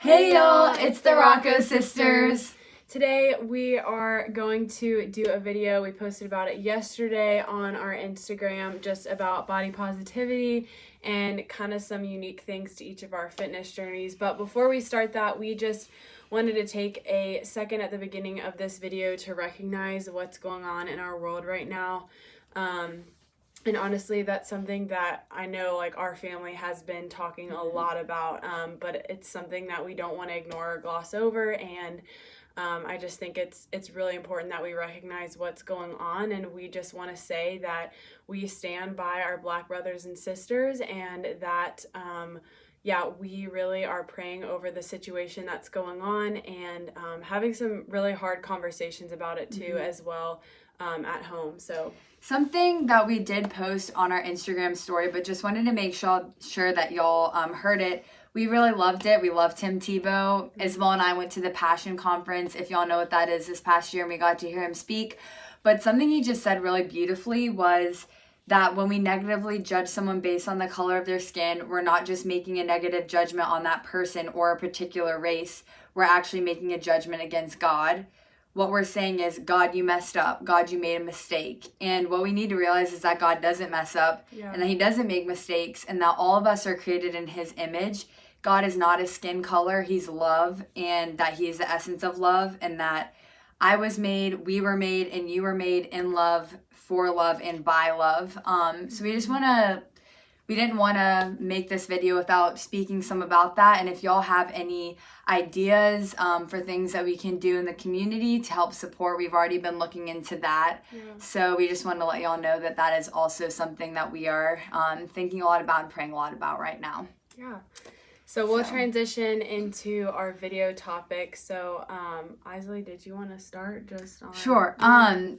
Hey y'all, it's the Rocco Sisters. Today we are going to do a video. We posted about it yesterday on our Instagram, just about body positivity and kind of some unique things to each of our fitness journeys. But before we start that, we just wanted to take a second at the beginning of this video to recognize what's going on in our world right now. And honestly, that's something that I know like our family has been talking a lot about, but it's something that we don't want to ignore or gloss over. And I just think it's really important that we recognize what's going on, and we just want to say that we stand by our Black brothers and sisters, and that we really are praying over the situation that's going on, and having some really hard conversations about it too, as well, at home. So something that we did post on our Instagram story, but just wanted to make sure that y'all heard it. We really loved it. We loved Tim Tebow. Isabel and I went to the Passion Conference, if y'all know what that is, this past year, and we got to hear him speak. But something he just said really beautifully was that when we negatively judge someone based on the color of their skin, we're not just making a negative judgment on that person or a particular race. We're actually making a judgment against God. What we're saying is, God, you messed up. God, you made a mistake. And what we need to realize is that God doesn't mess up, and that he doesn't make mistakes, and that all of us are created in his image. God is not a skin color. He's love, and that he is the essence of love, and that I was made, we were made, and you were made in love, for love, and by love. So we didn't want to make this video without speaking some about that. And if y'all have any ideas for things that we can do in the community to help support, we've already been looking into that. So we just wanted to let y'all know that that is also something that we are thinking a lot about and praying a lot about right now. So we'll transition into our video topic. So, Isley, did you want to start just on? Sure.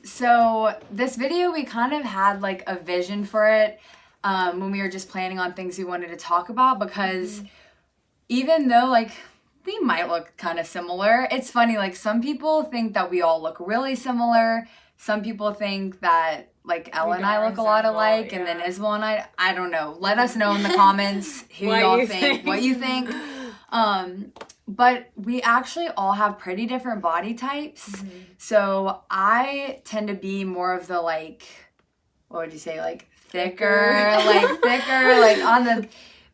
So this video, we kind of had like a vision for it when we were just planning on things we wanted to talk about, because even though like we might look kind of similar, it's funny, like some people think that we all look really similar. Some people think that like Ella and I look a lot alike, and then Isabel and I don't know. Let us know in the comments who y'all think, what you think. But we actually all have pretty different body types. So I tend to be more of the like, what would you say, like thicker, like on the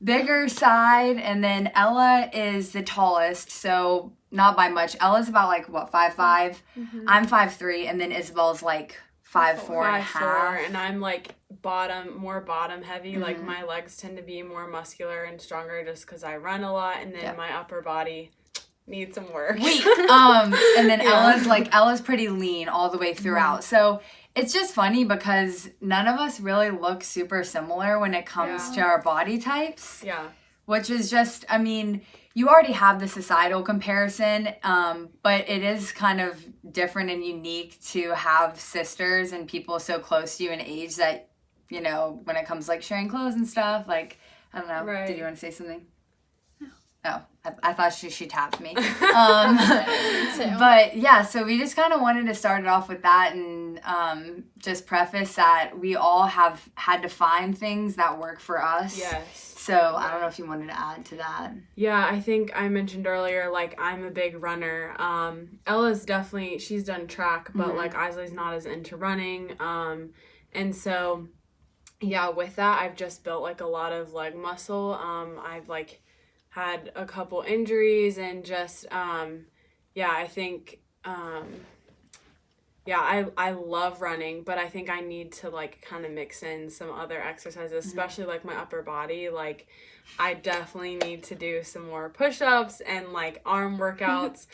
bigger side. And then Ella is the tallest, so not by much. Ella's about like what, 5'5". I'm 5'3", and then Isabel's like 5'4", and I'm like more bottom heavy. Like my legs tend to be more muscular and stronger just because I run a lot, and then my upper body needs some work. And then Ella's pretty lean all the way throughout. So it's just funny because none of us really look super similar when it comes to our body types. Which is just, I mean, you already have the societal comparison, but it is kind of different and unique to have sisters and people so close to you in age that, you know, when it comes to like sharing clothes and stuff, like, I don't know. Right. Did you want to say something? No. Oh, I thought she tapped me. But yeah, so we just kind of wanted to start it off with that, and just preface that we all have had to find things that work for us. So I don't know if you wanted to add to that. I think I mentioned earlier, like, I'm a big runner. Ella's definitely, she's done track, but like Isley's not as into running. And so, with that, I've just built like a lot of leg muscle. I've like had a couple injuries, and just, I think, I love running, but I think I need to like kind of mix in some other exercises, especially like my upper body. Like I definitely need to do some more push-ups and like arm workouts.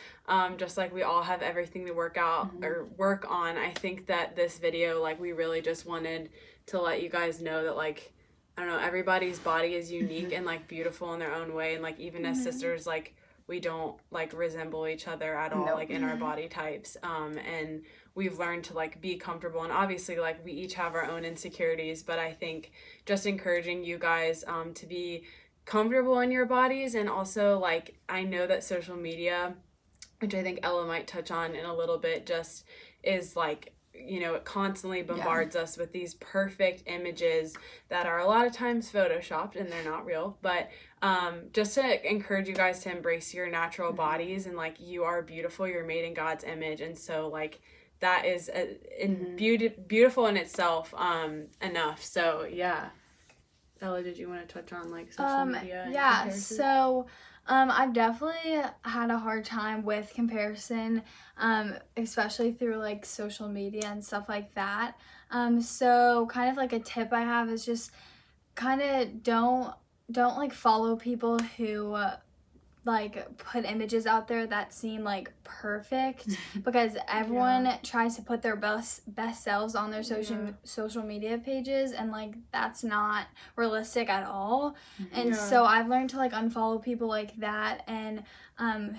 Just like we all have everything to work out or work on. I think that this video, like, we really just wanted to let you guys know that, like, I don't know, everybody's body is unique and like beautiful in their own way. And like, even as sisters, like, we don't like resemble each other at all, like in our body types. And we've learned to like be comfortable, and obviously like we each have our own insecurities, but I think just encouraging you guys to be comfortable in your bodies. And also, like, I know that social media, which I think Ella might touch on in a little bit, just is like you know, it constantly bombards us with these perfect images that are a lot of times photoshopped and they're not real. But just to encourage you guys to embrace your natural bodies, and like, you are beautiful, you're made in God's image. And so like, that is beautiful in itself enough. So yeah. Ella, did you want to touch on like social media? Yeah, so I've definitely had a hard time with comparison, especially through like social media and stuff like that. So kind of like a tip I have is just kind of don't like follow people who like put images out there that seem like perfect, because everyone tries to put their best selves on their social media pages, and like that's not realistic at all. And so I've learned to like unfollow people like that, and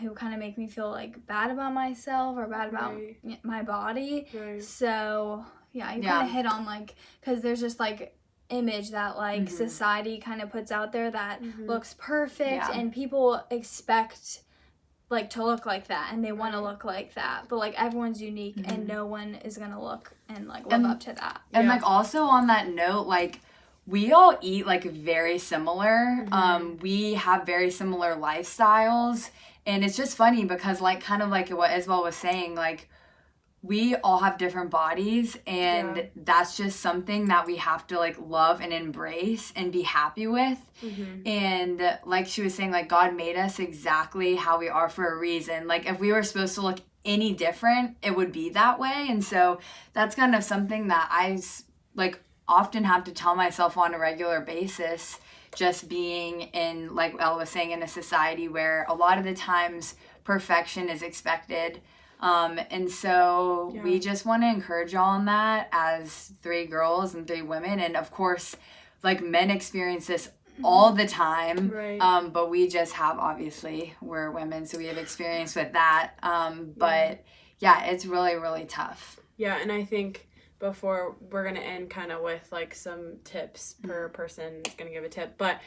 who kind of make me feel like bad about myself or bad about my body. So yeah, you kind of hit on like, because there's just like image that like society kind of puts out there that looks perfect, and people expect like to look like that, and they want to look like that, but like everyone's unique, and no one is gonna look and like live up to that. And like also on that note, like we all eat like very similar. We have very similar lifestyles, and it's just funny because like kind of like what Isabel was saying, like we all have different bodies, and that's just something that we have to like love and embrace and be happy with. And like she was saying, like God made us exactly how we are for a reason. Like if we were supposed to look any different, it would be that way. And so that's kind of something that I like often have to tell myself on a regular basis, just being in, like Elle was saying, in a society where a lot of the times perfection is expected. And so we just want to encourage y'all on that as 3 girls and 3 women. And of course, like men experience this all the time. But we just have, obviously, we're women, so we have experience with that. But yeah, it's really, really tough. Yeah, and I think before we're going to end kind of with like some tips per person is going to give a tip. But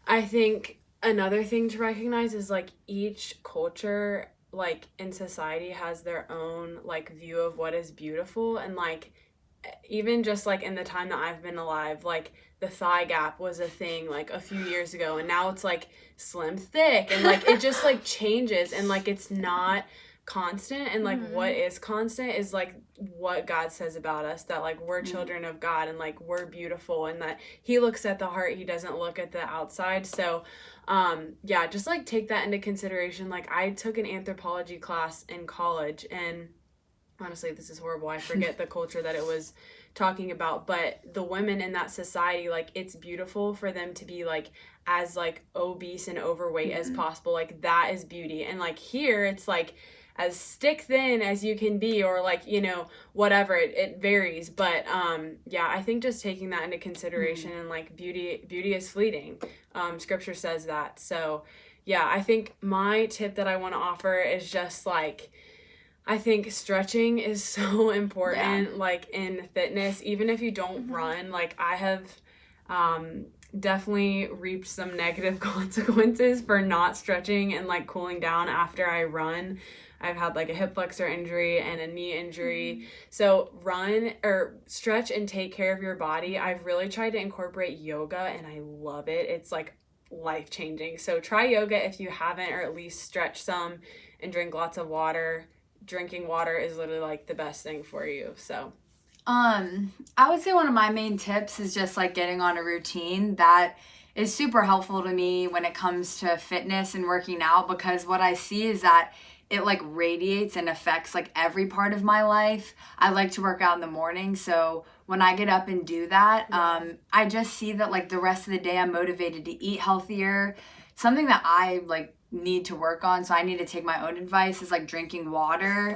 I think another thing to recognize is like each culture like in society has their own like view of what is beautiful, and like even just like in the time that I've been alive, like the thigh gap was a thing like a few years ago, and now it's like slim thick, and like it just like changes, and like it's not constant. And like what is constant is like what God says about us, that like we're children of God, and like we're beautiful, and that he looks at the heart, he doesn't look at the outside. So yeah, just like take that into consideration. Like I took an anthropology class in college, and honestly, this is horrible, I forget the culture that it was talking about, but the women in that society, like it's beautiful for them to be like as like obese and overweight as possible. Like that is beauty. And like here it's like as stick thin as you can be, or like, you know, whatever, it varies. But yeah, I think just taking that into consideration, and like beauty is fleeting. Scripture says that. So yeah, I think my tip that I want to offer is just like, I think stretching is so important, like in fitness, even if you don't run. Like I have definitely reaped some negative consequences for not stretching and like cooling down after I run. I've had like a hip flexor injury and a knee injury. So run or stretch and take care of your body. I've really tried to incorporate yoga, and I love it. It's like life-changing. So try yoga if you haven't, or at least stretch some and drink lots of water. Drinking water is literally like the best thing for you. So I would say one of my main tips is just like getting on a routine that is super helpful to me when it comes to fitness and working out, because what I see is that it like radiates and affects like every part of my life. I like to work out in the morning, so when I get up and do that, I just see that like the rest of the day I'm motivated to eat healthier. Something that I like need to work on, so I need to take my own advice, is like drinking water.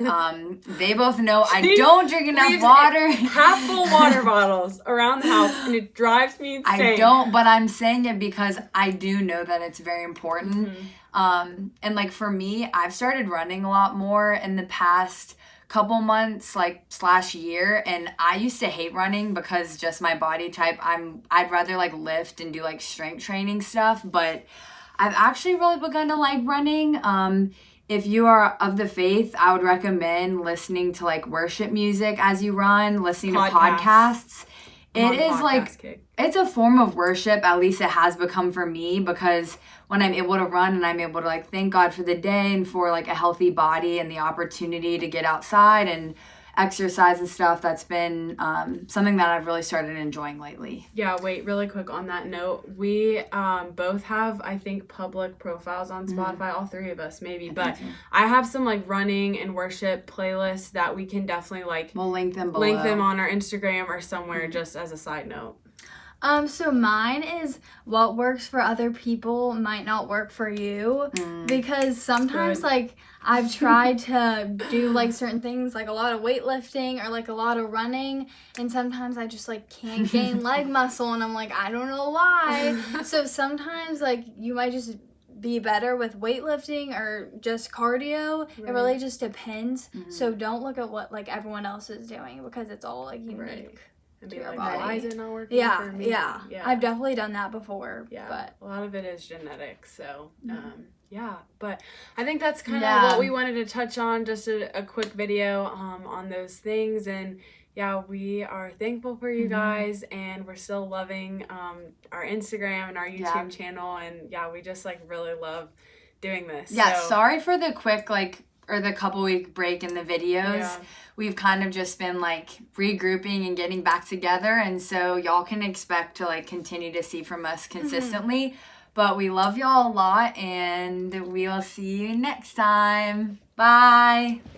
They both know I don't drink enough water. Half full water bottles around the house, and it drives me insane. I don't, but I'm saying it because I do know that it's very important. And like for me, I've started running a lot more in the past couple months, like / year, and I used to hate running because just my body type, I'd rather like lift and do like strength training stuff, but I've actually really begun to like running. if you are of the faith, I would recommend listening to like worship music as you run, listening to podcasts. It is like, it's a form of worship, at least it has become for me, because when I'm able to run and I'm able to like thank God for the day and for like a healthy body and the opportunity to get outside and exercise and stuff, that's been something that I've really started enjoying lately. Yeah, wait, really quick on that note. We both have, I think, public profiles on Spotify, all three of us maybe, but I have some like running and worship playlists that we can definitely like, we'll link them below. Link them on our Instagram or somewhere, just as a side note. So mine is what works for other people might not work for you, because sometimes like I've tried to do like certain things, like a lot of weightlifting or like a lot of running, and sometimes I just like can't gain leg muscle, and I'm like, I don't know why. So sometimes like you might just be better with weightlifting or just cardio. It really just depends. So don't look at what like everyone else is doing, because it's all like unique. And be like, why is it not working for me? Yeah. I've definitely done that before. Yeah, but a lot of it is genetic. So, but I think that's kind of what we wanted to touch on. Just a quick video on those things. And yeah, we are thankful for you guys, and we're still loving our Instagram and our YouTube channel. And yeah, we just like really love doing this. Yeah, so sorry for the quick or the couple week break in the videos. Yeah. We've kind of just been like regrouping and getting back together, and so y'all can expect to like continue to see from us consistently. But we love y'all a lot, and we will see you next time. Bye.